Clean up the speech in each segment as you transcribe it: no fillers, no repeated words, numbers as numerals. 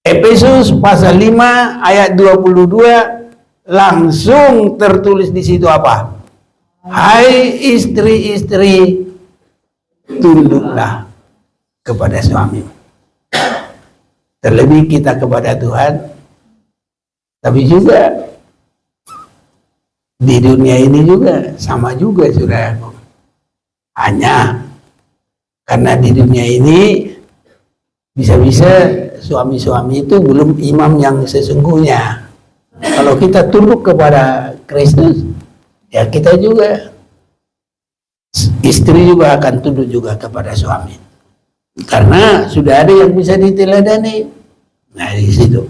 Efesus pasal 5 ayat 22 langsung tertulis di situ apa? Hai istri-istri, tunduklah kepada suami. Terlebih kita kepada Tuhan, tapi juga di dunia ini juga sama juga, saudaraku. Hanya karena di dunia ini bisa-bisa suami-suami itu belum imam yang sesungguhnya. Kalau kita tunduk kepada Kristus, ya kita juga, istri juga akan tunduk juga kepada suami. Karena sudah ada yang bisa diteladani. Nah, di situ.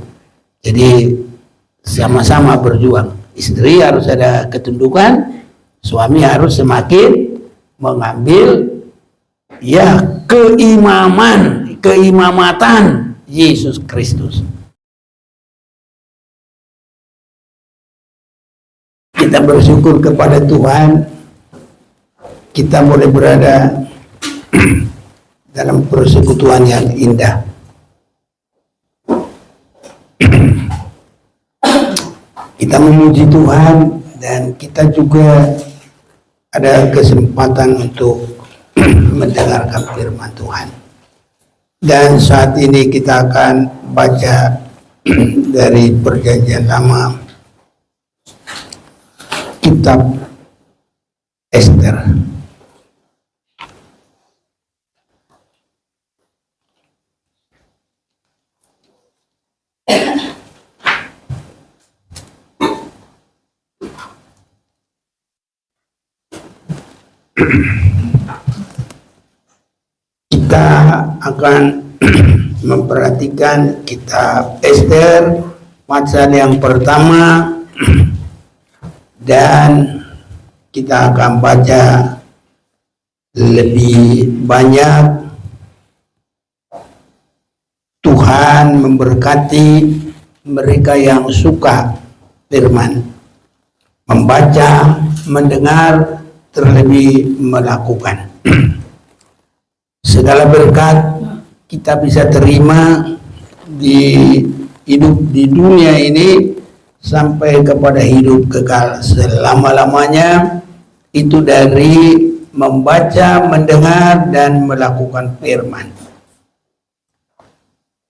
Jadi sama-sama berjuang. Istri harus ada ketundukan, suami harus semakin mengambil ya keimamatan Yesus Kristus. Kita bersyukur kepada Tuhan, kita boleh berada dalam persekutuan yang indah. Kita memuji Tuhan dan kita juga ada kesempatan untuk mendengarkan firman Tuhan. Dan saat ini kita akan baca dari Perjanjian Lama, kitab Ester. Kita akan memperhatikan kitab Ester pasal yang pertama, dan kita akan baca lebih banyak. Tuhan memberkati mereka yang suka firman, membaca, mendengar, terlebih melakukan. Segala berkat kita bisa terima di hidup di dunia ini sampai kepada hidup kekal selama-lamanya, itu dari membaca, mendengar, dan melakukan firman.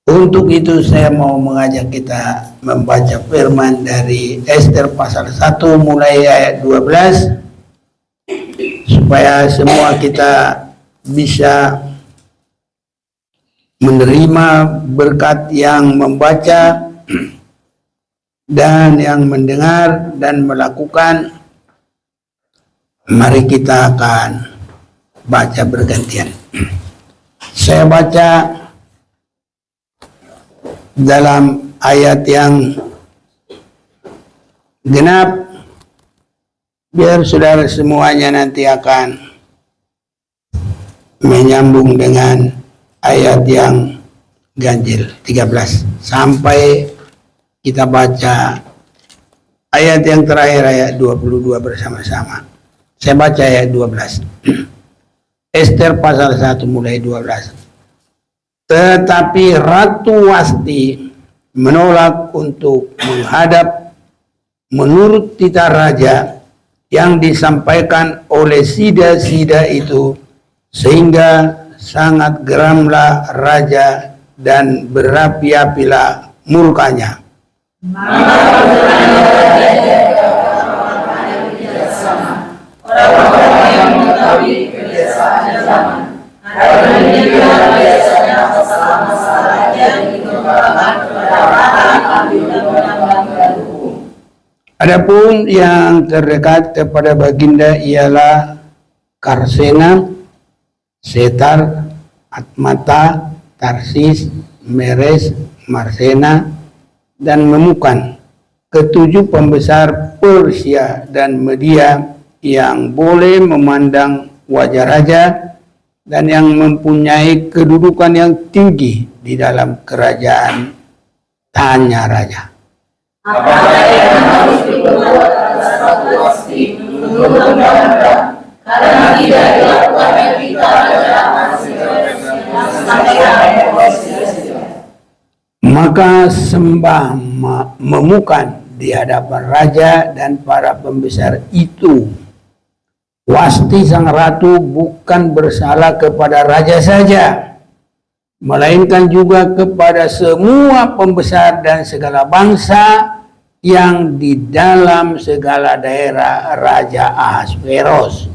Untuk itu saya mau mengajak kita membaca firman dari Ester pasal 1 mulai ayat 12, supaya semua kita bisa menerima berkat yang membaca dan yang mendengar dan melakukan. Mari kita akan baca bergantian. Saya baca dalam ayat yang genap, biar saudara semuanya nanti akan menyambung dengan ayat yang ganjil 13 sampai kita baca ayat yang terakhir, ayat 22 bersama-sama. Saya baca ayat 12. Ester pasal 1 mulai 12. Tetapi Ratu Wasti menolak untuk menghadap menurut titah raja yang disampaikan oleh sida-sida itu, sehingga sangat geramlah raja dan berapi-apilah murkanya. Orang-orang yang mengetahui kebiasaannya zaman, karena dia biasanya masalah-masalah yang dikembangkan kepada orang ambil dan menambahkan hukum. Adapun yang terdekat kepada baginda ialah Karsena, Setar, Atmata, Tarsis, Meres, Marsena, dan Memukan, ketujuh pembesar Persia dan Media yang boleh memandang wajah raja dan yang mempunyai kedudukan yang tinggi di dalam kerajaan. Tanya raja, apakah yang harus dibuat atas Ratu Wasti untuk undang-undang, karena tidak dilakukannya kita adalah Maka sembah memukan di hadapan raja dan para pembesar itu. Wasti sang ratu bukan bersalah kepada raja saja, melainkan juga kepada semua pembesar dan segala bangsa yang di dalam segala daerah Raja Ahasveros.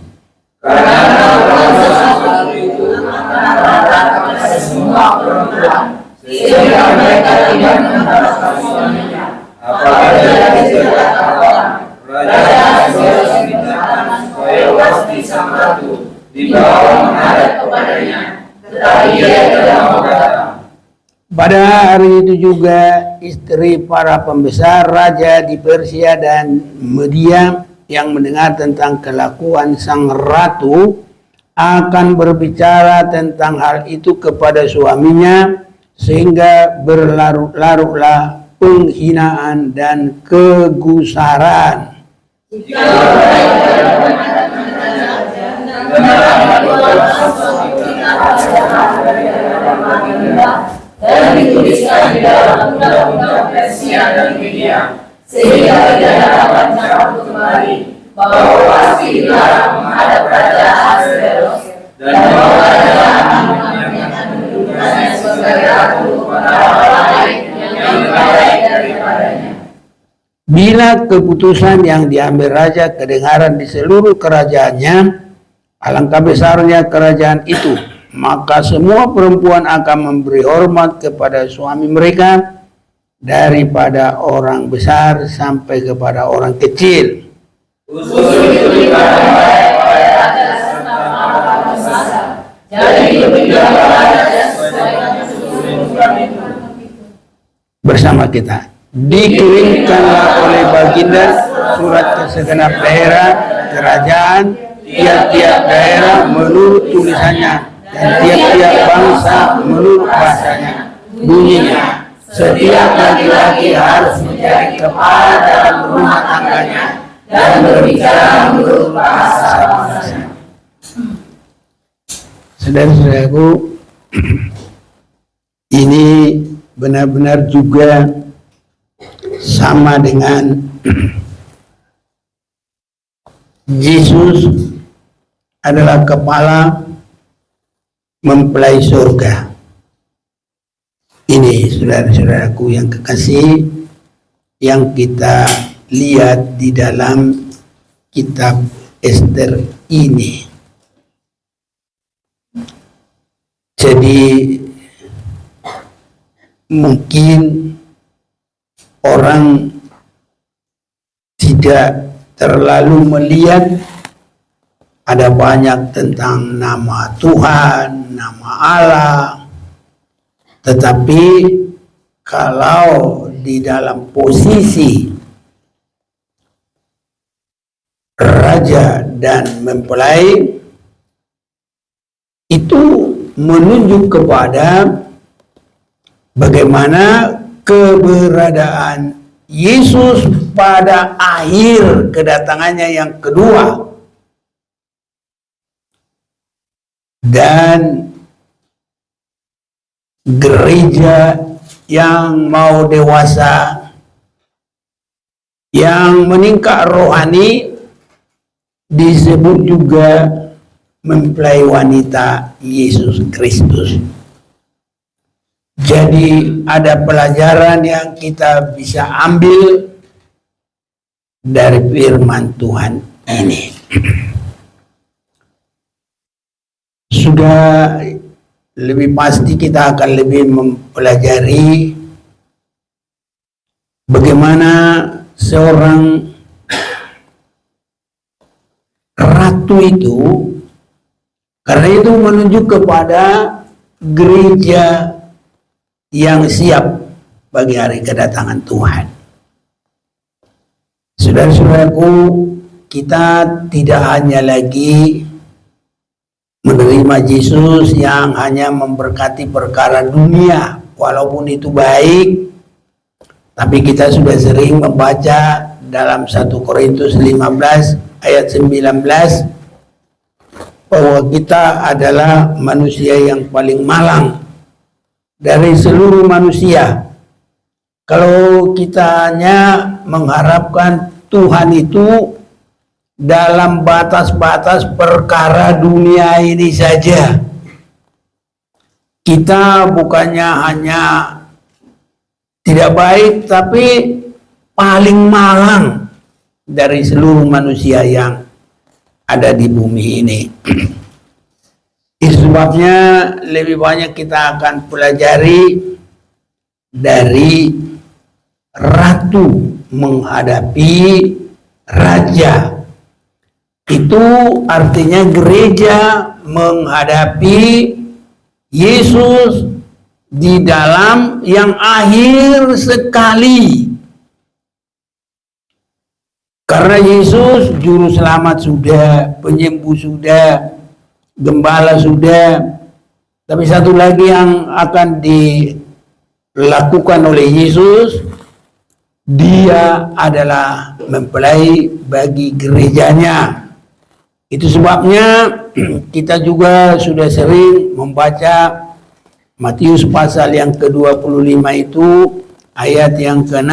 Karena bangsa itu kepada semua perempuan, sehingga mereka tidak mendapat suaminya. Apabila diceritakan, Raja Ahasveros mintakan supaya Wasti sang ratu dibawa menghadap kepadanya, tetapi dia tidak mau datang. Pada hari itu juga istri para pembesar raja di Persia dan Media yang mendengar tentang kelakuan sang ratu akan berbicara tentang hal itu kepada suaminya, sehingga berlarut-larutlah penghinaan dan kegusaran. Dan dituliskan di dalam undang-undang Persia dan Media, sehingga tidak dapat mencabut kembali, bahwa Wasti dilarang menghadap Raja Ahasveros dan bahwa Raja akan mengambilkan kedudukannya sebagai ratu kepada orang lain yang lebih baik daripadanya. Bila keputusan yang diambil raja kedengaran di seluruh kerajaannya, alangkah besarnya kerajaan itu, maka semua perempuan akan memberi hormat kepada suami mereka, daripada orang besar sampai kepada orang kecil. Bersama kita dikirimkanlah oleh baginda surat ke segenap daerah kerajaan, tiap-tiap daerah menurut tulisannya dan tiap-tiap bangsa menurut bahasanya. Bunyinya, setiap laki-laki harus menjadi kepala dalam rumah tangganya dan berbicara menurut bahasa bangsa. Saudara-saudaraku, ini benar-benar juga sama dengan Yesus adalah kepala mempelai surga. Ini saudara-saudaraku yang kekasih, yang kita lihat di dalam kitab Ester ini. Jadi mungkin orang tidak terlalu melihat ada banyak tentang nama Tuhan, nama Allah. Tetapi kalau di dalam posisi raja dan mempelai, itu menunjuk kepada bagaimana keberadaan Yesus pada akhir kedatangannya yang kedua. Dan gereja yang mau dewasa, yang meningkat rohani, disebut juga mempelai wanita Yesus Kristus. Jadi ada pelajaran yang kita bisa ambil dari firman Tuhan ini. Sudah lebih pasti kita akan lebih mempelajari bagaimana seorang ratu itu, karena itu menunjuk kepada gereja yang siap bagi hari kedatangan Tuhan. Saudara-saudaraku, kita tidak hanya lagi menerima Yesus yang hanya memberkati perkara dunia, walaupun itu baik, tapi kita sudah sering membaca dalam 1 Korintus 15 ayat 19 bahwa kita adalah manusia yang paling malang dari seluruh manusia, Kalau kita hanya mengharapkan Tuhan itu dalam batas-batas perkara dunia ini saja, kita bukannya hanya tidak baik, tapi paling malang dari seluruh manusia yang ada di bumi ini. Itu sebabnya lebih banyak kita akan pelajari dari ratu menghadapi raja. Itu artinya gereja menghadapi Yesus di dalam yang akhir sekali. Karena Yesus juru selamat sudah, penyembuh sudah, gembala sudah, tapi satu lagi yang akan dilakukan oleh Yesus, dia adalah mempelai bagi gerejanya. Itu sebabnya kita juga sudah sering membaca Matius pasal yang ke-25 itu ayat yang ke-6,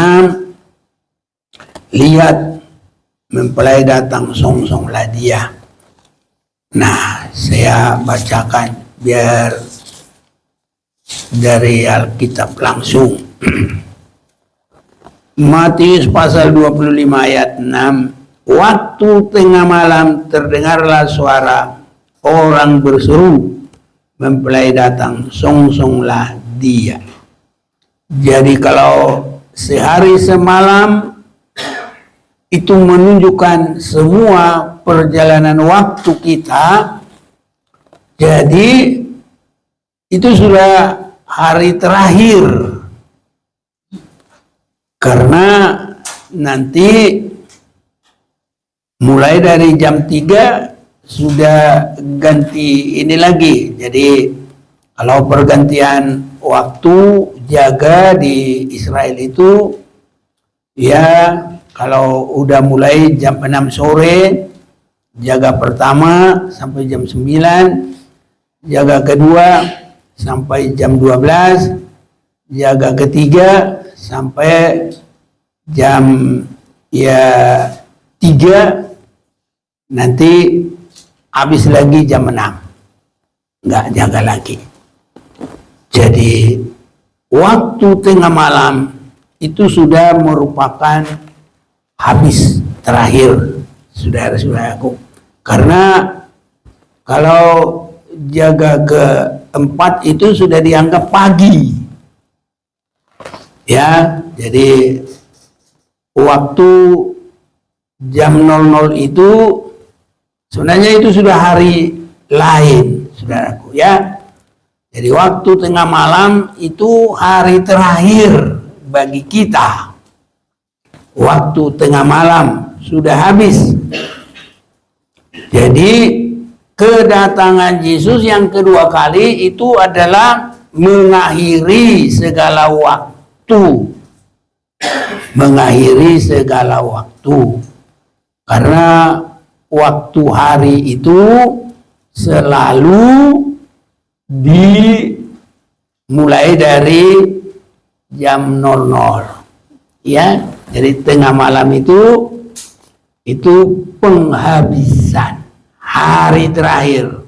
lihat mempelai datang, songsonglah dia. Nah, saya bacakan biar dari Alkitab langsung. Matius pasal 25 ayat 6. Waktu tengah malam terdengarlah suara orang berseru, mempelai datang, songsonglah dia. Jadi kalau sehari semalam itu menunjukkan semua perjalanan waktu kita, jadi itu sudah hari terakhir. Karena nanti mulai dari jam 3 sudah ganti ini lagi. Jadi kalau pergantian waktu jaga di Israel itu, ya kalau udah mulai jam 6 sore, jaga pertama sampai jam 9, jaga kedua sampai jam 12, jaga ketiga sampai jam 3, nanti habis lagi jam 6, nggak jaga lagi. Jadi waktu tengah malam itu sudah merupakan habis terakhir, saudara-saudaraku. Karena kalau jaga keempat itu sudah dianggap pagi, ya. Jadi waktu jam 00 itu sebenarnya itu sudah hari lain, saudaraku, ya. Jadi waktu tengah malam itu hari terakhir bagi kita. Waktu tengah malam sudah habis. Jadi kedatangan Yesus yang kedua kali itu adalah mengakhiri segala waktu. Mengakhiri segala waktu. Karena waktu hari itu selalu dimulai dari jam 00, ya. Jadi tengah malam itu penghabisan hari terakhir.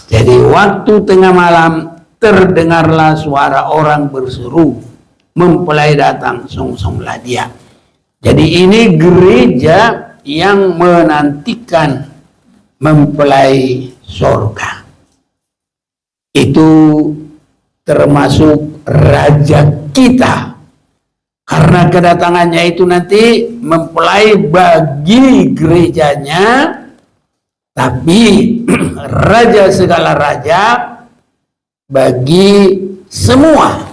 Jadi waktu tengah malam terdengarlah suara orang berseru, mempelai datang, songsonglah dia. Jadi ini gereja yang menantikan mempelai sorga. Itu termasuk raja kita. Karena kedatangannya itu nanti mempelai bagi gerejanya, tapi raja segala raja bagi semua.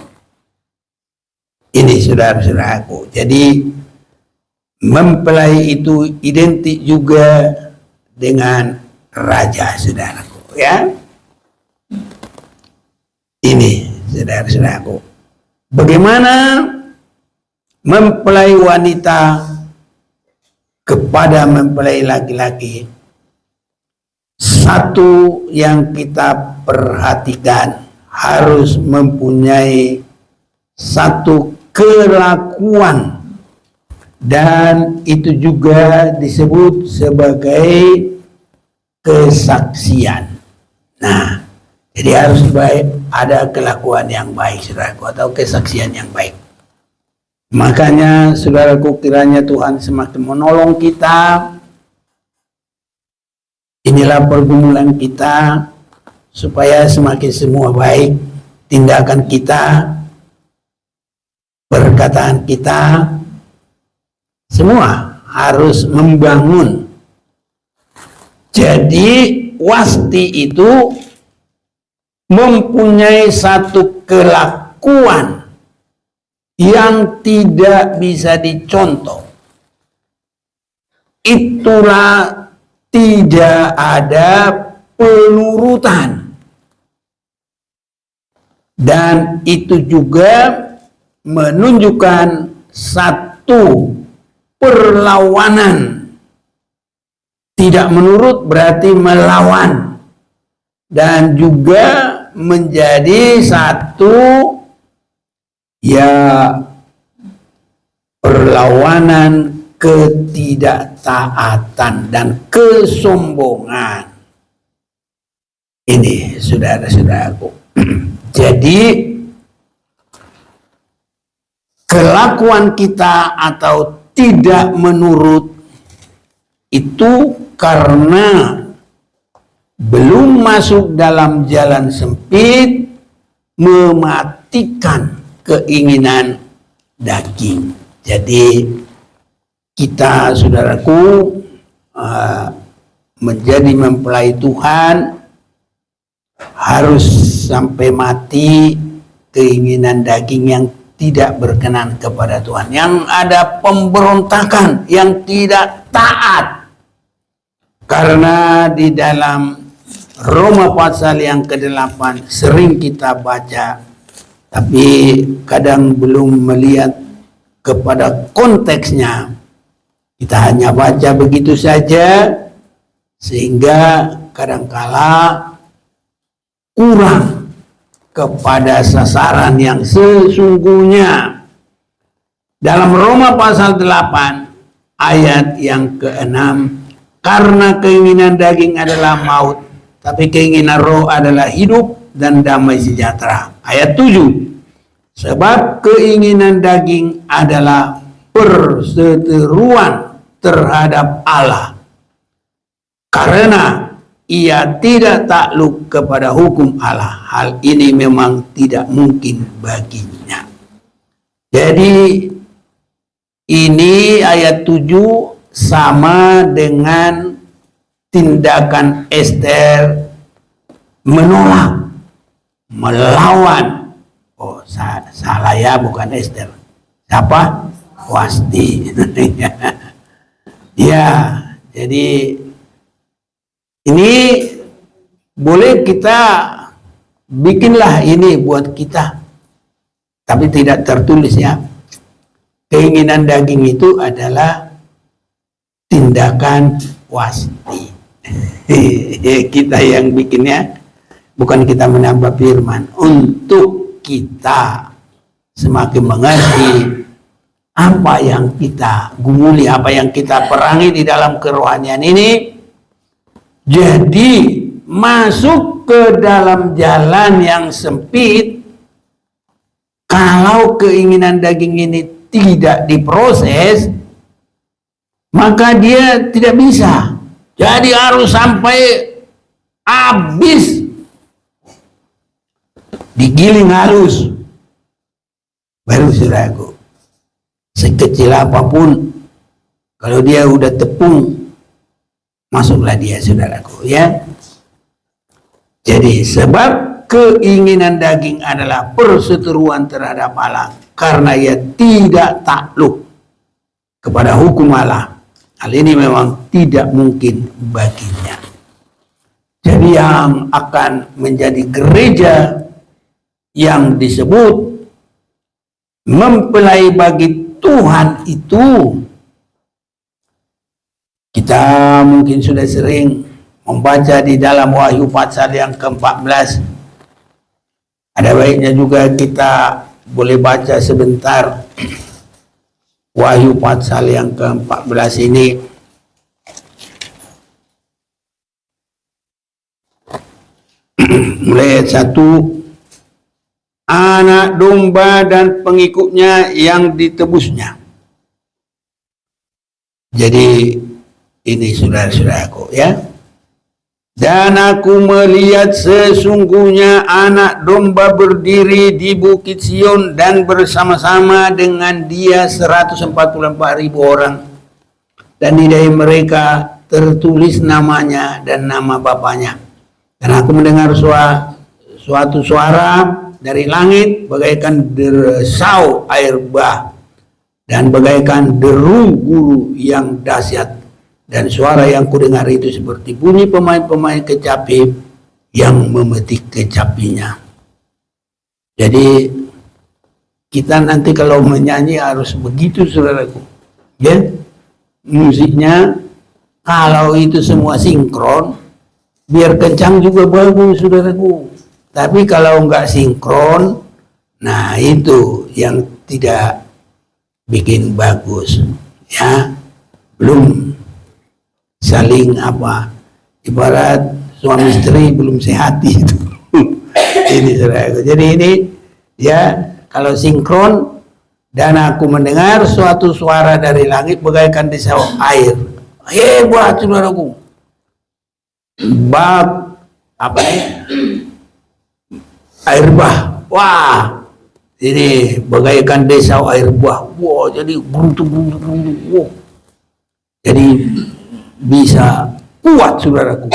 Ini saudara-saudaraku. Jadi mempelai itu identik juga dengan raja, saudaraku, ya. Ini saudara-saudaraku. Bagaimana mempelai wanita kepada mempelai laki-laki? Satu yang kita perhatikan, harus mempunyai satu kelakuan, dan itu juga disebut sebagai kesaksian. Nah, jadi harus baik, ada kelakuan yang baik, saudaraku, atau kesaksian yang baik. Makanya, saudaraku, kiranya Tuhan semakin menolong kita. Inilah pergumulan kita, supaya semakin semua baik, tindakan kita, perkataan kita, semua harus membangun. Jadi wasti itu mempunyai satu kelakuan yang tidak bisa dicontoh. Itulah tidak ada penurutan. Dan itu juga menunjukkan satu perlawanan. Tidak menurut berarti melawan, dan juga menjadi satu perlawanan ketidaktaatan dan kesombongan. Ini saudara-saudaraku. Jadi kelakuan kita atau tidak menurut itu karena belum masuk dalam jalan sempit, mematikan keinginan daging. Jadi kita, saudaraku, menjadi mempelai Tuhan harus sampai mati keinginan daging yang tidak berkenan kepada Tuhan, yang ada pemberontakan, yang tidak taat. Karena di dalam Roma pasal yang ke-8 sering kita baca, tapi kadang belum melihat kepada konteksnya. Kita hanya baca begitu saja, sehingga kadangkala kurang kepada sasaran yang sesungguhnya. Dalam Roma pasal 8 ayat yang ke-6, karena keinginan daging adalah maut, tapi keinginan roh adalah hidup dan damai sejahtera. Ayat 7, sebab keinginan daging adalah perseteruan terhadap Allah, karena ia tidak takluk kepada hukum Allah. Hal ini memang tidak mungkin baginya. Jadi ini ayat 7 sama dengan tindakan Ester menolak, melawan. Oh, salah ya, bukan Ester. Siapa? Wasti. Ya, jadi ini boleh kita bikinlah ini buat kita, tapi tidak tertulis ya. Keinginan daging itu adalah tindakan wasti. Kita yang bikinnya, bukan kita menambah firman. Untuk kita semakin mengerti apa yang kita gumuli, apa yang kita perangi di dalam kerohanian ini. Jadi masuk ke dalam jalan yang sempit, kalau keinginan daging ini tidak diproses, maka dia tidak bisa. Jadi harus sampai habis, digiling halus, baru saudaraku. Sekecil apapun, kalau dia udah tepung, masuklah dia, saudaraku, ya. Jadi sebab keinginan daging adalah perseteruan terhadap Allah, karena ia tidak takluk kepada hukum Allah. Hal ini memang tidak mungkin baginya. Jadi yang akan menjadi gereja yang disebut mempelai bagi Tuhan itu, kita mungkin sudah sering membaca di dalam Wahyu pasal yang ke-14. Ada baiknya juga kita boleh baca sebentar Wahyu pasal yang ke-14 ini. Mulai ayat 1. Anak domba dan pengikutnya yang ditebusnya. Jadi ini saudara-saudaraku ya. Dan aku melihat sesungguhnya anak domba berdiri di Bukit Sion dan bersama-sama dengan dia 144.000 orang. Dan di dahi mereka tertulis namanya dan nama bapaknya. Dan aku mendengar suatu suara dari langit bagaikan desau air bah dan bagaikan deru guru yang dahsyat. Dan suara yang kudengar itu seperti bunyi pemain-pemain kecapi yang memetik kecapinya. Jadi kita nanti kalau menyanyi harus begitu saudaraku. Ya, musiknya kalau itu semua sinkron, biar kencang juga bagus saudaraku. Tapi kalau enggak sinkron, nah itu yang tidak bikin bagus. Ya, belum saling ibarat suami istri belum sehat itu. Ini saudaraku. Jadi ini ya kalau sinkron. Dan aku mendengar suatu suara dari langit bagaikan desau air. Hebat saudaraku. Air bah. Wah. Ini bagaikan desau air bah. Wah, jadi beruntung. Wah. Jadi bisa kuat saudaraku.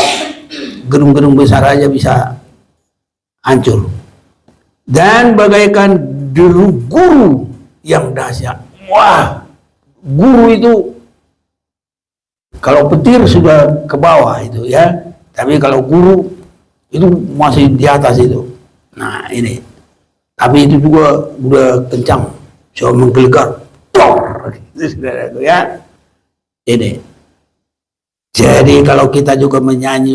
Gedung-gedung besar aja bisa hancur. Dan bagaikan deru guru yang dahsyat. Wah, guru itu kalau petir sudah ke bawah itu ya. Tapi kalau guru itu masih di atas itu. Nah ini. Tapi itu juga udah kencang. Coba menggelegar. Itu saudaraku ya. Ini. Jadi kalau kita juga menyanyi,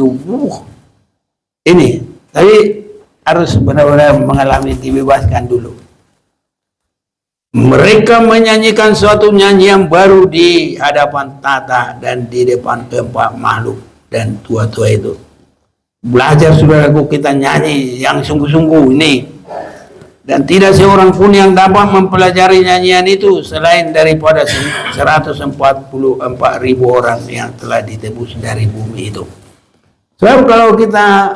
ini, tapi harus benar-benar mengalami dibebaskan dulu. Mereka menyanyikan suatu nyanyian baru di hadapan tata dan di depan keempat makhluk dan tua-tua itu. Belajar saudaraku kita nyanyi yang sungguh-sungguh ini. Dan tidak seorang pun yang dapat mempelajari nyanyian itu selain daripada 144.000 orang yang telah ditebus dari bumi itu. Sebab kalau kita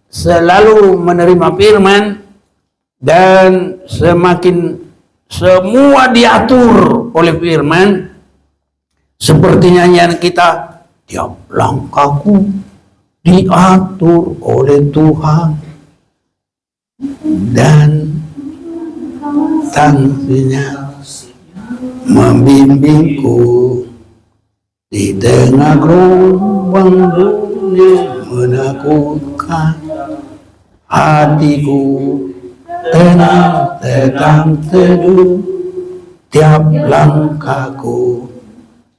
selalu menerima firman dan semakin semua diatur oleh firman, seperti nyanyian kita, tiap langkahku diatur oleh Tuhan dan tangsinya membimbingku di tengah gelombang dunia menakutkan. Hatiku tenang, tetap teduh tiap langkahku.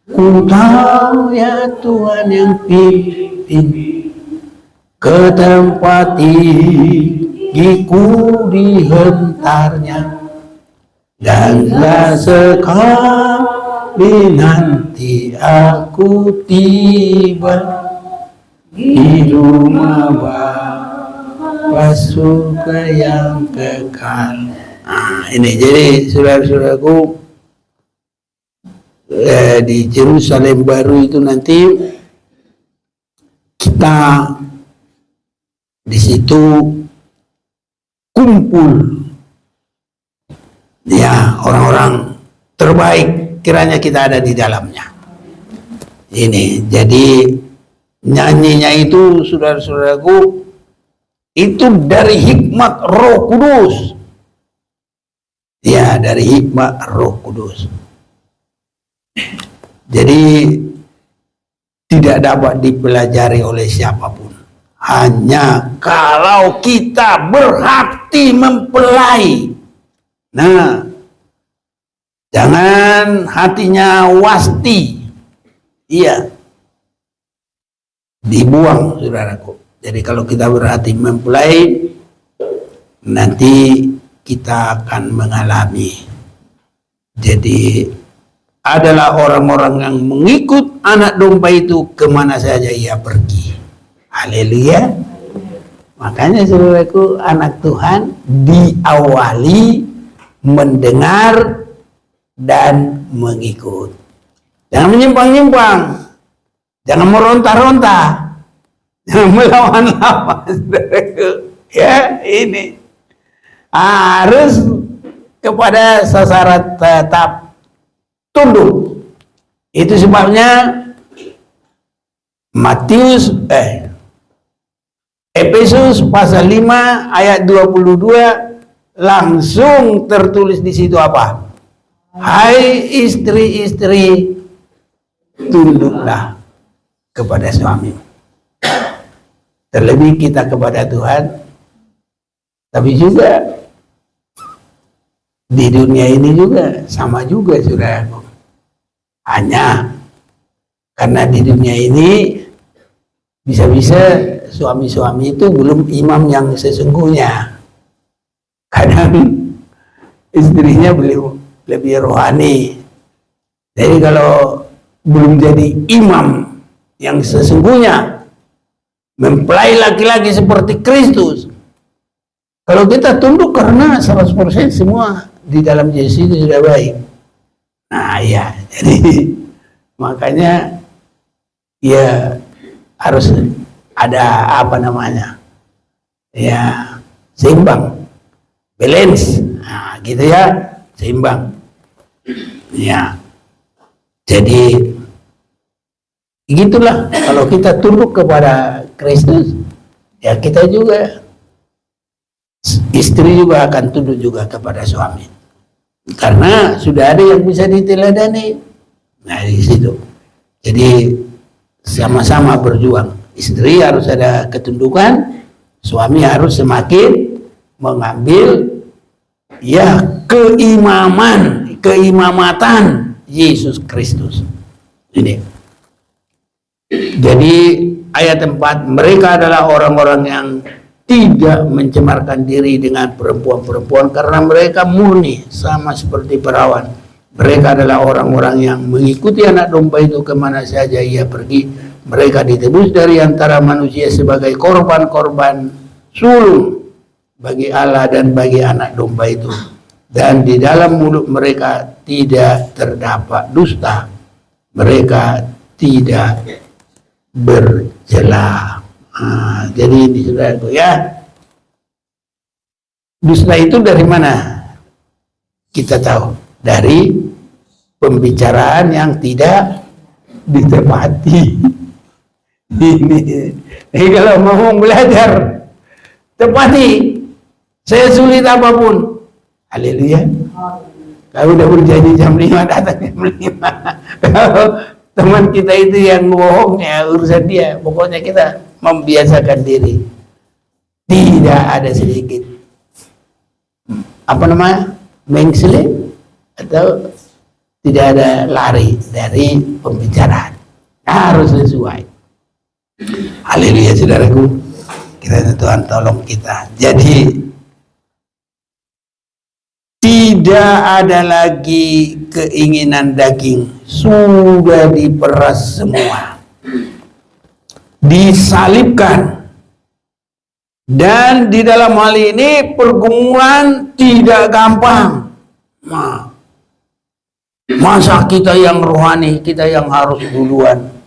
Ku tahu ya Tuhan yang pimpin ke tempat gigiku dihentarnya. Dan sekali nanti aku tiba di rumah Bapa surga yang kekal. Nah, ini jadi saudara-saudaraku di Yerusalem baru itu nanti kita di situ kumpul. Ya, orang-orang terbaik kiranya kita ada di dalamnya. Ini, jadi nyanyinya itu saudara-saudaraku itu dari hikmat Roh Kudus. Ya, dari hikmat Roh Kudus. Jadi tidak dapat dipelajari oleh siapapun. Hanya kalau kita berhati mempelai. Nah, jangan hatinya wasti. Iya. Dibuang, saudaraku. Jadi kalau kita berhati mempelai, nanti kita akan mengalami. Jadi adalah orang-orang yang mengikut anak domba itu kemana saja ia pergi. Haleluya. Makanya saudaraku, anak Tuhan diawali mendengar dan mengikut. Jangan menyimpang-nyimpang, jangan meronta-ronta, jangan melawan-lawan, saudaraku. Ya, ini harus kepada sasaran tetap tunduk. Itu sebabnya Efesus pasal 5 ayat 22 langsung tertulis di situ apa? Hai istri-istri, tunduklah kepada suami. Terlebih kita kepada Tuhan, tapi juga di dunia ini juga sama juga, saudaraku. Hanya karena di dunia ini bisa-bisa suami-suami itu belum imam yang sesungguhnya. Kadang istrinya lebih rohani. Jadi kalau belum jadi imam yang sesungguhnya, mempelai laki-laki seperti Kristus, kalau kita tunduk karena 100% semua di dalam Yesus itu sudah baik. Nah ya, jadi makanya ya harus ada apa namanya, ya seimbang, balance, nah, gitu ya, seimbang. Ya, jadi gitulah, kalau kita tunduk kepada Kristus, ya kita juga, istri juga akan tunduk juga kepada suami, karena sudah ada yang bisa diteladani. Nah di situ, jadi sama-sama berjuang. Istri harus ada ketundukan, suami harus semakin mengambil ya keimamatan Yesus Kristus. Ini. Jadi ayat 4, mereka adalah orang-orang yang tidak mencemarkan diri dengan perempuan-perempuan karena mereka murni sama seperti perawan. Mereka adalah orang-orang yang mengikuti anak domba itu kemana saja ia pergi. Mereka ditebus dari antara manusia sebagai korban-korban sulung bagi Allah dan bagi anak domba itu. Dan di dalam mulut mereka tidak terdapat dusta. Mereka tidak bercela. Jadi ini saudaraku ya. Dusta itu dari mana? Kita tahu dari pembicaraan yang tidak ditepati. Ini kalau mau belajar tepati, saya sulit apapun. Haleluya. Kalau udah berjanji jam 5 datang jam 5. Kalau teman kita itu yang bohong, ya urusan dia. Pokoknya kita membiasakan diri. Tidak ada sedikit apa namanya, mengsele atau tidak ada lari dari pembicaraan. Harus sesuai. Haleluya saudaraku, kita Tuhan tolong kita. Jadi tidak ada lagi keinginan daging, sudah diperas semua, disalibkan. Dan di dalam hal ini pergumulan tidak gampang. Masa kita yang rohani, kita yang harus duluan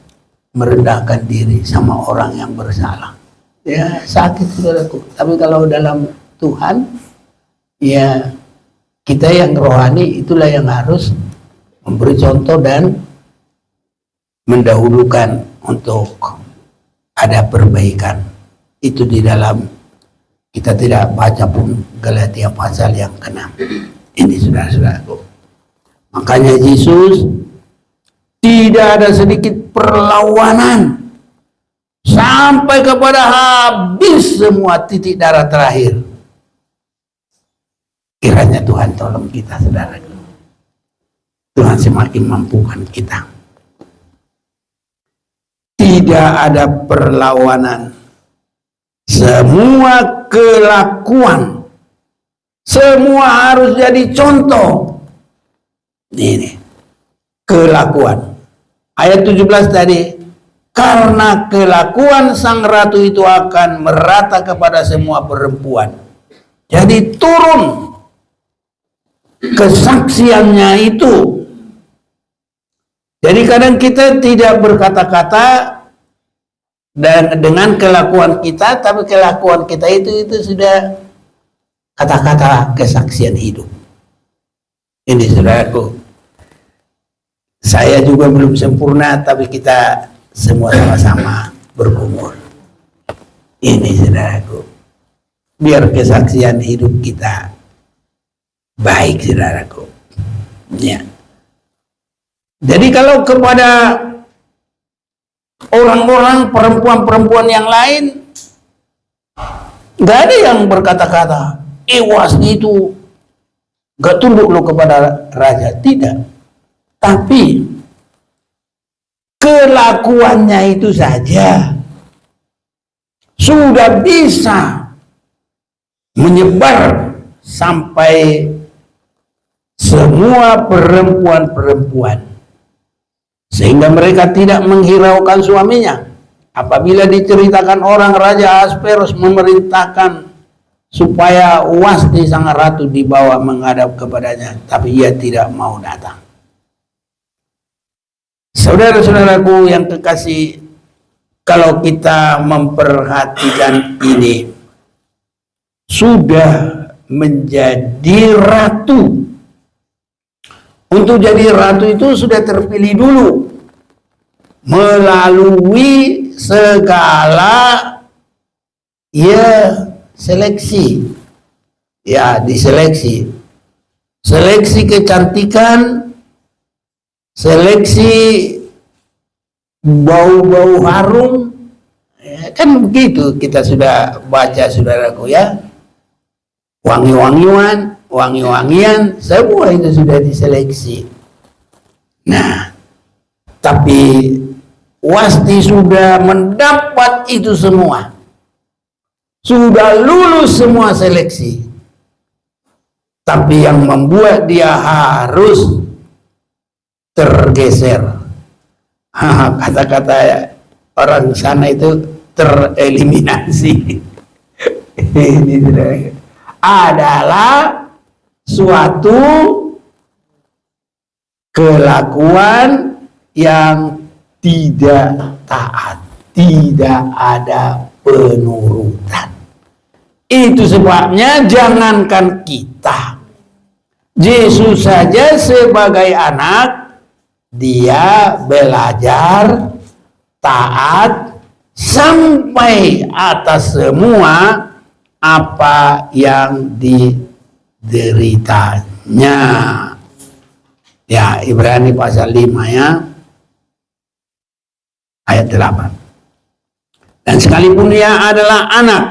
merendahkan diri sama orang yang bersalah, ya sakit saudaraku. Tapi kalau dalam Tuhan, ya kita yang rohani itulah yang harus memberi contoh dan mendahulukan untuk ada perbaikan. Itu di dalam, kita tidak baca pun Galatia pasal yang ke-6 ini saudara-saudaraku. Makanya Yesus tidak ada sedikit perlawanan sampai kepada habis semua titik darah terakhir. Kiranya Tuhan tolong kita saudara. Tuhan semakin mampukan kita. Tidak ada perlawanan. Semua kelakuan Semua harus jadi contoh. Ini kelakuan. Ayat 17 tadi, karena kelakuan sang ratu itu akan merata kepada semua perempuan. Jadi turun kesaksiannya itu. Jadi kadang kita tidak berkata-kata dan dengan kelakuan kita, tapi kelakuan kita itu sudah kata-kata kesaksian hidup. Ini saudaraku, saya juga belum sempurna, tapi kita semua sama-sama bergumul. Ini saudaraku, biar kesaksian hidup kita baik saudaraku. Ya. Jadi kalau kepada orang-orang perempuan-perempuan yang lain, nggak ada yang berkata-kata, Wasti itu nggak tunduk lo kepada raja, tidak. Tapi kelakuannya itu saja sudah bisa menyebar sampai semua perempuan-perempuan, sehingga mereka tidak menghiraukan suaminya. Apabila diceritakan orang Raja Ahasverus memerintahkan supaya Wasti sang ratu dibawa menghadap kepadanya, tapi ia tidak mau datang. Saudara-saudaraku yang kekasih, kalau kita memperhatikan ini, sudah menjadi ratu. Untuk jadi ratu itu sudah terpilih dulu melalui segala seleksi. Ya, diseleksi. Seleksi kecantikan, seleksi bau-bau harum. Ya, kan begitu kita sudah baca saudaraku ya. Wangi-wangian, semua itu sudah diseleksi. Nah, tapi Wasti sudah mendapat itu semua. Sudah lulus semua seleksi. Tapi yang membuat dia harus tergeser. Kata-kata orang sana itu tereliminasi. Ini adalah suatu kelakuan yang tidak taat, tidak ada penurutan. Itu sebabnya jangankan kita, Yesus saja sebagai anak, dia belajar taat sampai atas semua apa yang dideritanya. Ya, Ibrani pasal 5 ya, ayat 8. Dan sekalipun ia adalah anak,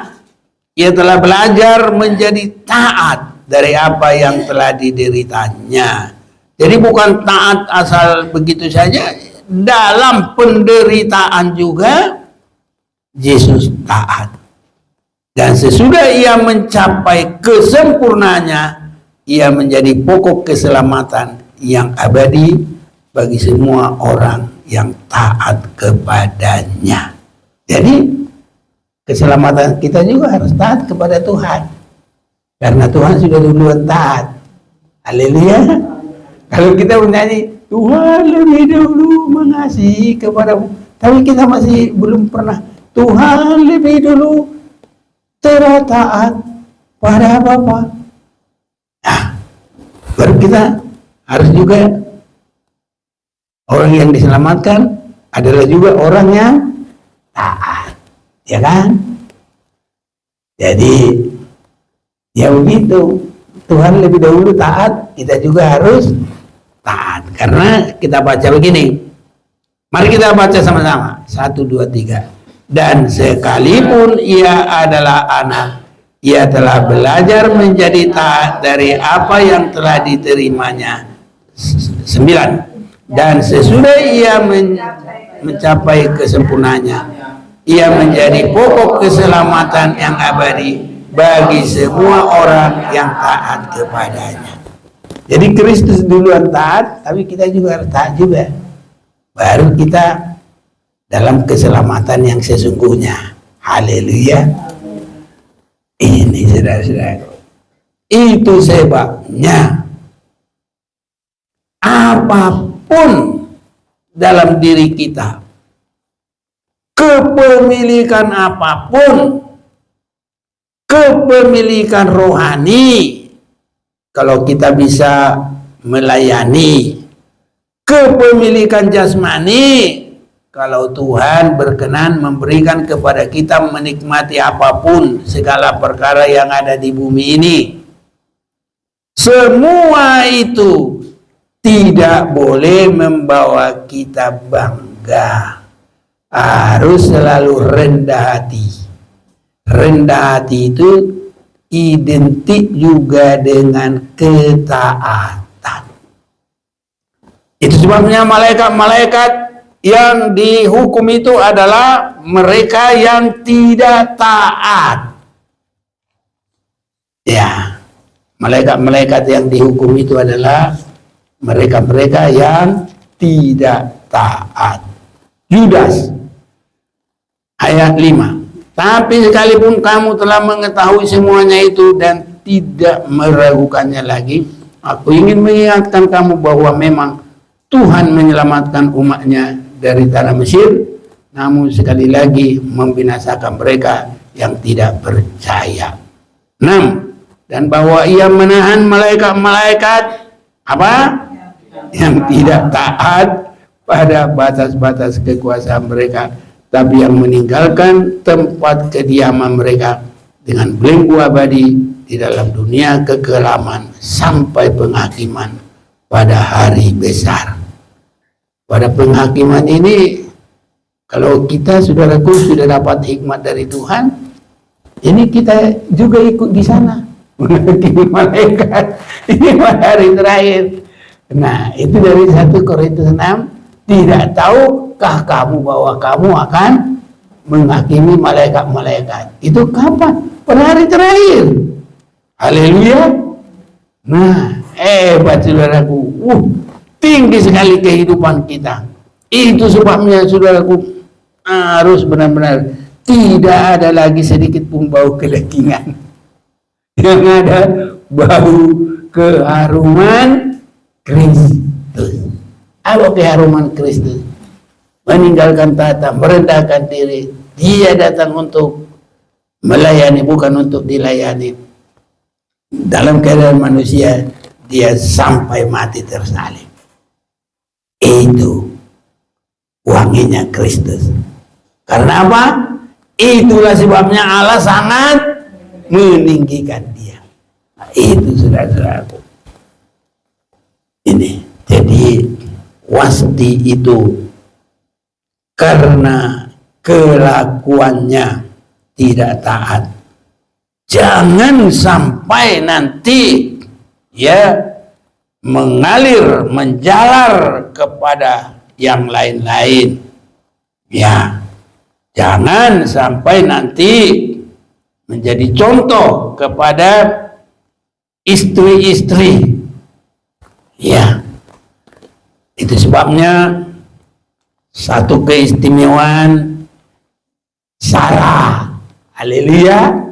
ia telah belajar menjadi taat dari apa yang telah dideritanya. Jadi bukan taat asal begitu saja, dalam penderitaan juga Yesus taat. Dan sesudah ia mencapai kesempurnaannya, ia menjadi pokok keselamatan yang abadi bagi semua orang yang taat kepadanya. Jadi keselamatan kita juga harus taat kepada Tuhan, karena Tuhan sudah duluan taat. Haleluya. Kalau kita menyanyi Tuhan lebih dulu mengasihi kepadamu, tapi kita masih belum pernah Tuhan lebih dulu taat pada Bapa. Nah, baru kita harus juga, orang yang diselamatkan adalah juga orang yang taat, ya kan? Jadi ya begitu, Tuhan lebih dahulu taat, kita juga harus taat. Karena kita baca begini, mari kita baca sama-sama, 1, 2, 3. Dan sekalipun ia adalah anak, ia telah belajar menjadi taat dari apa yang telah diterimanya. 9. Dan sesudah ia mencapai kesempurnaannya, ia menjadi pokok keselamatan yang abadi bagi semua orang yang taat kepadanya. Jadi Kristus duluan taat, tapi kita juga harus taat juga. Baru kita dalam keselamatan yang sesungguhnya. Haleluya. Ini saudara-saudara. Itu sebabnya apapun dalam diri kita, kepemilikan apapun, kepemilikan rohani, kalau kita bisa melayani, kepemilikan jasmani, kalau Tuhan berkenan memberikan kepada kita menikmati apapun segala perkara yang ada di bumi ini, semua itu tidak boleh membawa kita bangga. Harus selalu rendah hati. Rendah hati itu identik juga dengan ketaatan. Itu sebabnya malaikat-malaikat yang dihukum itu adalah mereka yang tidak taat. Ya, malaikat-malaikat yang dihukum itu adalah mereka-mereka yang tidak taat. Yudas ayat 5. Tapi sekalipun kamu telah mengetahui semuanya itu dan tidak meragukannya lagi, aku ingin mengingatkan kamu bahwa memang Tuhan menyelamatkan umatnya dari tanah Mesir, namun sekali lagi membinasakan mereka yang tidak percaya. 6. Dan bahwa ia menahan malaikat-malaikat apa? Yang tidak taat pada batas-batas kekuasaan mereka, tapi yang meninggalkan tempat kediaman mereka dengan belenggu abadi di dalam dunia kekelaman sampai penghakiman pada hari besar. Pada penghakiman ini, kalau kita saudaraku sudah dapat hikmat dari Tuhan, ini kita juga ikut di sana menghakimi malaikat. Ini hari terakhir. Nah, itu dari 1 Korintus 6. Tidak tahukah kamu bahwa kamu akan menghakimi malaikat-malaikat? Itu kapan? Pada hari terakhir. Haleluya. Nah, hebat saudaraku. Tinggi sekali kehidupan kita. Itu sebabnya saudaraku harus benar-benar tidak ada lagi sedikit pun bau kedagingan. Yang ada bau keharuman Kristus. Apa keharuman Kristus? Meninggalkan tata, merendahkan diri. Dia datang untuk melayani, bukan untuk dilayani. Dalam keadaan manusia, dia sampai mati tersalib. Itu wanginya Kristus. Karena apa? Itulah sebabnya Allah sangat meninggikan dia. Nah, itu saudara-saudaraku. Ini, jadi Wasti itu karena kelakuannya tidak taat, jangan sampai nanti ya mengalir, menjalar kepada yang lain-lain. Ya, jangan sampai nanti menjadi contoh kepada istri-istri. Ya, itu sebabnya satu keistimewaan Sarah. Haleluya.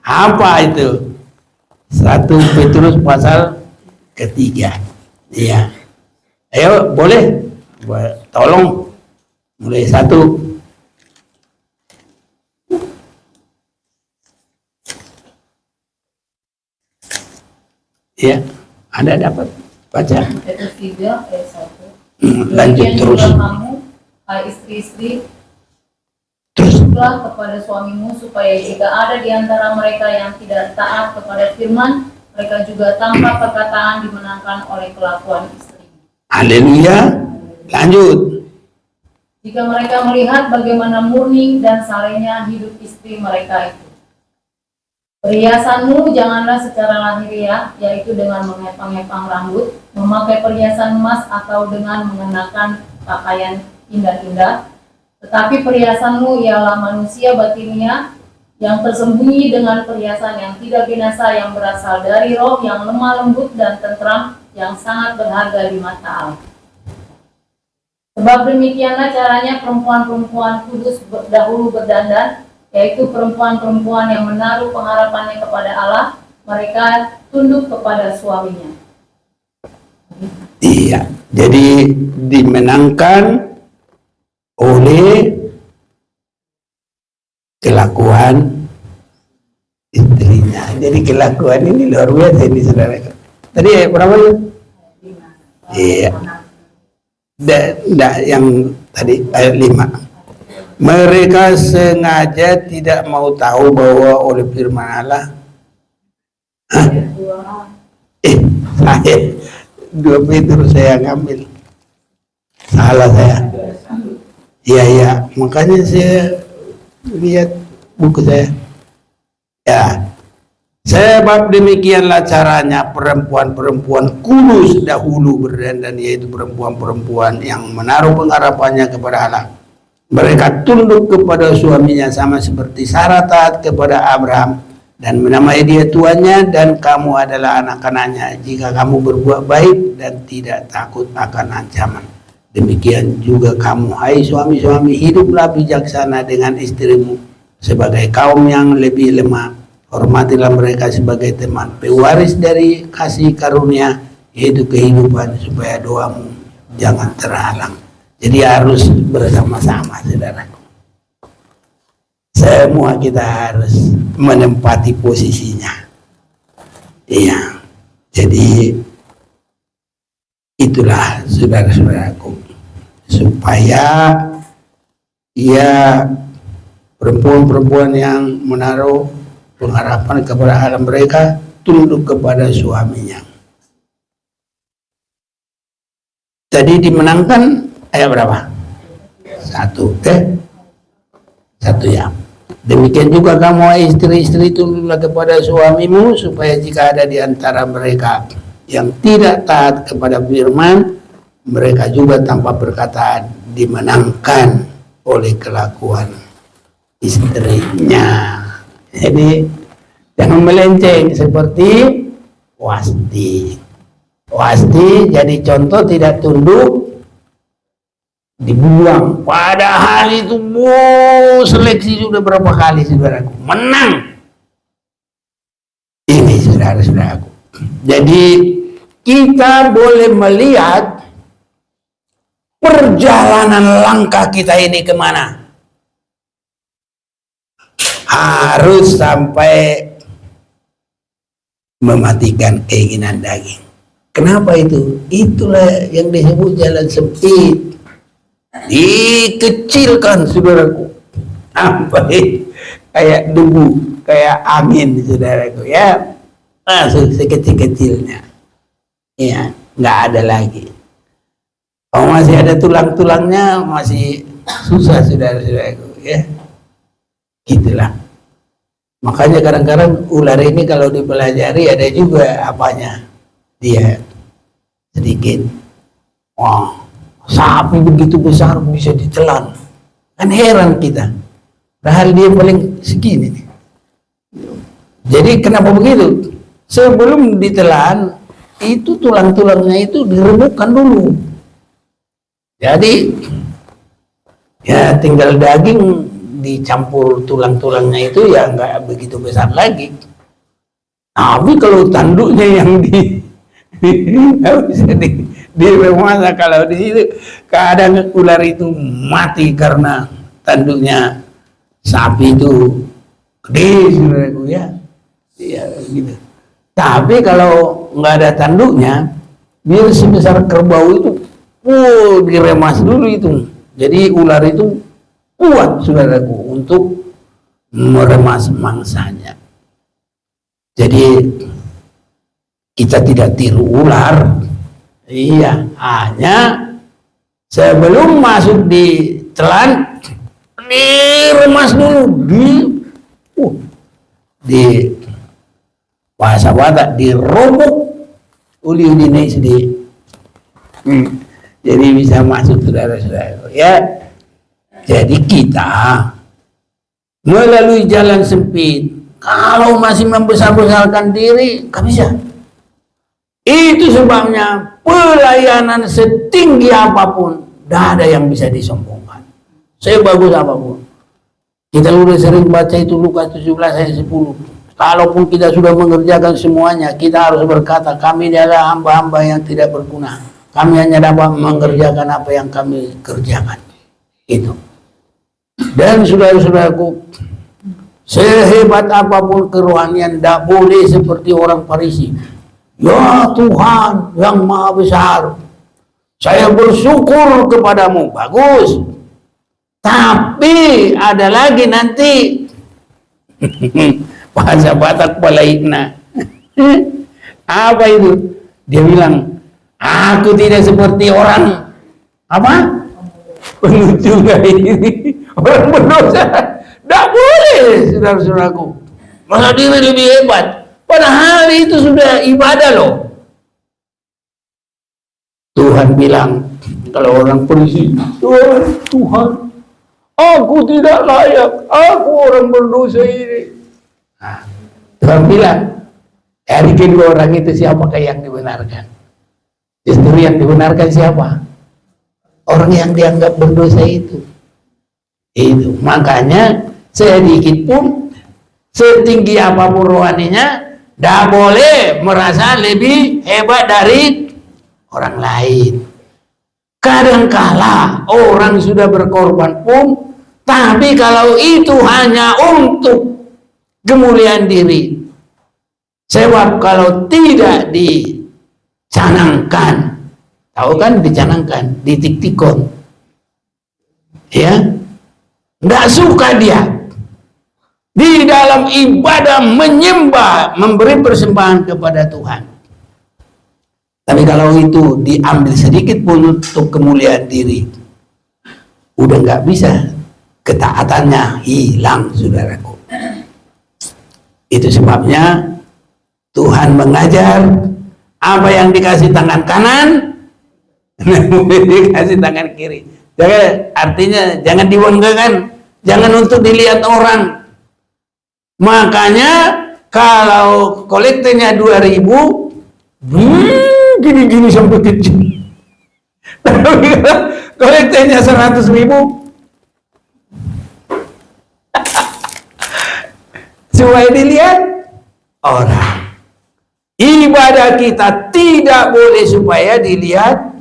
Apa itu? 1 Petrus pasal 3. Ya. Ayo, boleh? Tolong mulai 1. Ya, Anda dapat baca. Petrus 3 ayat 1. Lanjut terus. Kamu, hai istri-istri, tunduklah kepada suamimu, supaya jika ada di antara mereka yang tidak taat kepada firman, mereka juga tanpa perkataan dimenangkan oleh kelakuan istri. Haleluya. Lanjut. Jika mereka melihat bagaimana murni dan salehnya hidup istri mereka itu. Perhiasanmu janganlah secara lahiriah, yaitu dengan mengepang-epang rambut, memakai perhiasan emas atau dengan mengenakan pakaian indah-indah. Tetapi perhiasanmu ialah manusia batiniah, yang tersembunyi dengan perhiasan yang tidak binasa yang berasal dari roh yang lemah lembut dan tentram yang sangat berharga di mata Allah. Sebab demikianlah caranya perempuan-perempuan kudus dahulu berdandan, yaitu perempuan-perempuan yang menaruh pengharapannya kepada Allah, mereka tunduk kepada suaminya. Iya, jadi dimenangkan oleh kelakuan istrinya. Jadi kelakuan ini luar biasa ini saudara. Tadi berapa ya? Iya. Yang tadi ayat 5. Mereka sengaja tidak mau tahu bahwa oleh firman Allah. Saya 2 Petrus saya ngambil. Salah saya. Iya, makanya saya lihat buku saya. Ya. Sebab demikianlah caranya perempuan-perempuan kudus dahulu berdandan, yaitu perempuan-perempuan yang menaruh pengharapannya kepada Allah. Mereka tunduk kepada suaminya sama seperti Sarah taat kepada Abraham dan menamai dia tuannya, dan kamu adalah anak-anaknya jika kamu berbuat baik dan tidak takut akan ancaman. Demikian juga kamu, hai suami-suami, hiduplah bijaksana dengan istrimu sebagai kaum yang lebih lemah. Hormatilah mereka sebagai teman, pewaris dari kasih karunia, yaitu kehidupan, supaya doamu jangan terhalang. Jadi harus bersama-sama, saudaraku. Semua kita harus menempati posisinya. Iya. Jadi itulah saudara-saudaraku, supaya ya perempuan-perempuan yang menaruh pengharapan kepada Allah, mereka tunduk kepada suaminya. Tadi dimenangkan ayat berapa? 1 ya. Demikian juga kamu istri-istri tunduklah kepada suamimu, supaya jika ada di antara mereka yang tidak taat kepada firman, mereka juga tanpa perkataan dimenangkan oleh kelakuan istrinya. Jadi jangan melenceng seperti Wasti. Wasti jadi contoh tidak tunduk, dibuang. Padahal itu seleksi sudah berapa kali, saudaraku, menang. Ini saudara-saudaraku. Jadi kita boleh melihat perjalanan langkah kita ini kemana. Harus sampai mematikan keinginan daging. Kenapa itu? Itulah yang disebut jalan sempit. Dikecilkan, saudaraku, sampai kayak debu, kayak angin, saudaraku, ya. Langsung sekecil-kecilnya. Ya, nggak ada lagi. Kalau masih ada tulang-tulangnya, masih susah, saudara-saudaraku, ya. Gitulah. Makanya kadang-kadang ular ini kalau dipelajari ada juga apanya, dia sedikit. Wah, sapi begitu besar bisa ditelan, kan heran kita. Padahal dia paling segini nih. Jadi kenapa begitu? Sebelum ditelan itu tulang-tulangnya itu diremukkan dulu. Jadi ya tinggal daging dicampur tulang-tulangnya itu, ya nggak begitu besar lagi. Tapi kalau tanduknya yang bisa diremasa, kalau di situ kadang ular itu mati karena tanduknya sapi itu gede, saudaraku, ya. Iya gitu. Tapi kalau nggak ada tanduknya, biar sebesar kerbau itu, diremas dulu itu. Jadi ular itu kuat, saudaraku, untuk meremas mangsanya. Jadi kita tidak tiru ular. Iya, hanya sebelum masuk di telan diremas dulu, di bahasa Batak dirobok uli-uli naik sedih. Jadi bisa masuk, saudara-saudara, ya. Jadi kita melalui jalan sempit. Kalau masih membesar-besarkan diri, nggak bisa. Itu sebabnya pelayanan setinggi apapun, tidak ada yang bisa disombongkan. Sebagus apapun. Kita sudah sering baca itu Lukas 17 ayat 10. Kalaupun kita sudah mengerjakan semuanya, kita harus berkata, kami adalah hamba-hamba yang tidak berguna. Kami hanya dapat mengerjakan apa yang kami kerjakan. Itu. Dan saudara-saudaraku, sehebat apapun kerohanian, tidak boleh seperti orang Farisi. Ya Tuhan yang maha besar, saya bersyukur kepadamu. Bagus. Tapi ada lagi nanti. Bahasa Batak palaitna. Apa itu? Dia bilang, aku tidak seperti orang apa? Penuju ini. Orang berdosa. Tidak boleh, saudara-saudaraku. Masa diri lebih hebat. Padahal itu sudah ibadah loh. Tuhan bilang, kalau orang Farisi, Tuhan, aku tidak layak. Aku orang berdosa ini. Nah, Tuhan bilang, dari kedua orang itu siapakah yang dibenarkan? Justru yang dibenarkan siapa? Orang yang dianggap berdosa itu. Itu makanya sedikit pun, setinggi apapun rohaninya, tidak boleh merasa lebih hebat dari orang lain. Kadangkala orang sudah berkorban pun, tapi kalau itu hanya untuk kemuliaan diri. Sebab kalau tidak dicanangkan, tahu kan dicanangkan, ditik-tikon, ya, tidak suka dia di dalam ibadah menyembah, memberi persembahan kepada Tuhan. Tapi kalau itu diambil sedikit pun untuk kemuliaan diri, udah nggak bisa, ketaatannya hilang, saudaraku. Itu sebabnya Tuhan mengajar apa yang dikasih tangan kanan, dikasih tangan kiri. Jadi artinya jangan dibanggakan, jangan untuk dilihat orang. Makanya kalau kolektornya 2.000, gini-gini sampai kecil. Tapi kolektornya 100.000, supaya dilihat orang. Ibadah kita tidak boleh supaya dilihat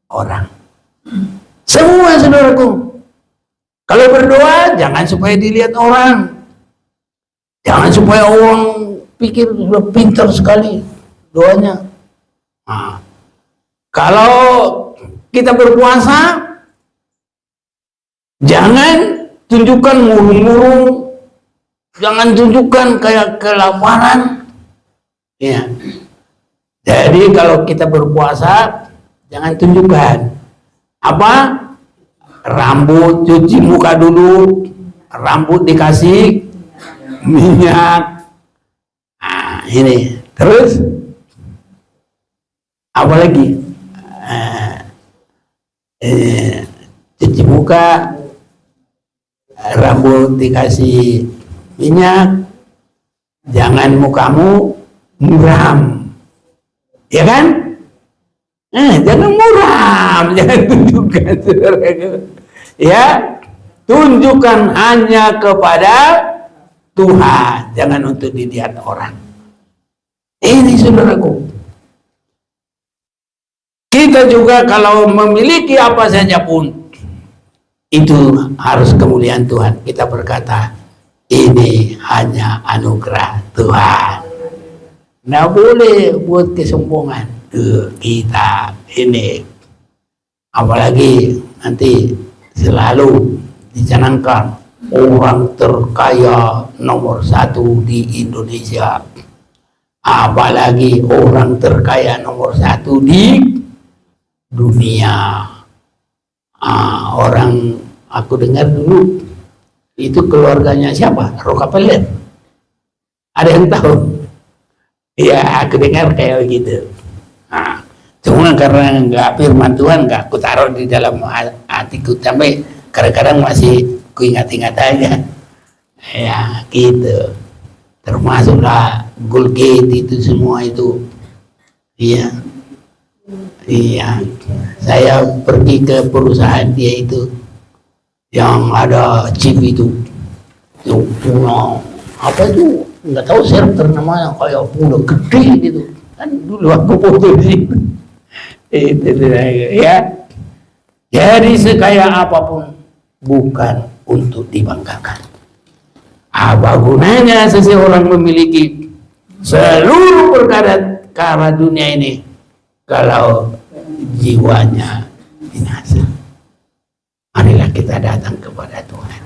orang. Semua saudaraku, kalau berdoa jangan supaya dilihat orang. Jangan supaya orang pikir sudah pintar sekali doanya. Nah, kalau kita berpuasa, jangan tunjukkan murung-murung, jangan tunjukkan kayak kelaparan. Ya. Jadi kalau kita berpuasa, jangan tunjukkan apa? Rambut, cuci muka dulu, rambut dikasih minyak. Nah, ini. Terus apa lagi? Cuci muka, rambut dikasih minyak, jangan mukamu muram, ya kan? Jangan muram, jangan tunjukkan, ya, tunjukkan hanya kepada Tuhan, jangan untuk dilihat orang. Ini saudaraku, kita juga kalau memiliki apa saja pun, itu harus kemuliaan Tuhan. Kita berkata, ini hanya anugerah Tuhan. Nggak boleh buat kesombongan kita ini. Apalagi nanti selalu dicanangkan orang terkaya nomor 1 di Indonesia. Apalagi orang terkaya nomor 1 di dunia. Orang aku dengar dulu itu keluarganya siapa? Rockefeller. Ada yang tahu? Ya, aku dengar kayak gitu. Nah, cuma karena nggak firman Tuhan, nggak aku taruh di dalam hatiku, sampai kadang-kadang masih ku ingat-ingat aja. Ya gitu, termasuklah Goldgate itu semua itu. Iya, iya. Saya pergi ke perusahaan dia itu yang ada chip itu punya apa itu nggak tahu server namanya, kayak punya gede gitu kan, dulu aku foto di situ. Itu ya. Jadi sekaya apapun bukan untuk dibanggakan. Apa gunanya seseorang memiliki seluruh perkara dunia ini kalau jiwanya binasa? Marilah kita datang kepada Tuhan.